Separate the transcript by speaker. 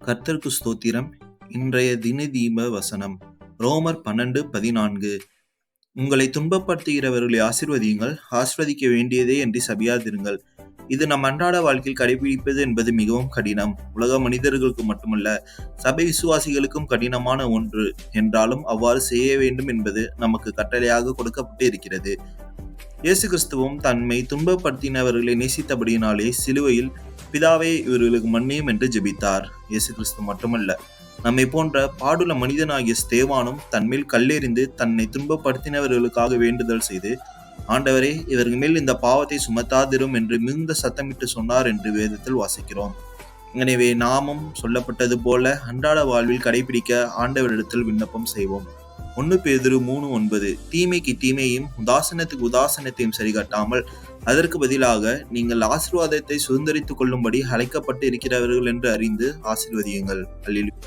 Speaker 1: கர்த்தருக்கு ஸ்தோத்திரம். இன்றைய தினதீப வசனம் ரோமர் 12:14. உங்களை துன்பப்படுத்துகிறவர்களை ஆசீர்வதியுங்கள், ஆசீர்வதிக்க வேண்டியதே என்று சபியாதிருங்கள். இது நம் அன்றாட வாழ்க்கையில் கடைபிடிப்பது என்பது மிகவும் கடினம். உலக மனிதர்களுக்கு மட்டுமல்ல, சபை விசுவாசிகளுக்கும் கடினமான ஒன்று என்றாலும் அவ்வாறு செய்ய வேண்டும் என்பது நமக்கு கட்டளையாக கொடுக்கப்பட்டு இருக்கிறது. இயேசு கிறிஸ்துவும் தன்னை துன்பப்படுத்தினவர்களை நேசித்தபடியினாலே சிலுவையில் பிதாவே இவர்களுக்கு மன்னியும் என்று ஜெபித்தார். இயேசு கிறிஸ்து மட்டுமல்ல, நம்மை போன்ற பாடுள்ள மனிதனாகிய ஸ்தேவானும் தன்மேல் கல்லெறிந்து தன்னை துன்பப்படுத்தினவர்களுக்காக வேண்டுதல் செய்து, ஆண்டவரே இவர்கள் மேல் இந்த பாவத்தை சுமத்தாதிரும் என்று மிகுந்த சத்தமிட்டு சொன்னார் என்று வேதத்தில் வாசிக்கிறோம். எனவே நாமும் சொல்லப்பட்டது போல அன்றாட வாழ்வில் கடைபிடிக்க ஆண்டவரிடத்தில் விண்ணப்பம் செய்வோம். 1 பேதுரு 3:9. தீமைக்கு தீமையும் உதாசனத்துக்கு உதாசனத்தையும் சரிகட்டாமல் அதற்கு பதிலாக நீங்கள் ஆசீர்வாதத்தை சுதந்தரித்துக் கொள்ளும்படி அழைக்கப்பட்டு இருக்கிறவர்கள் என்று அறிந்து ஆசீர்வதியுங்கள். அல்லேலூயா.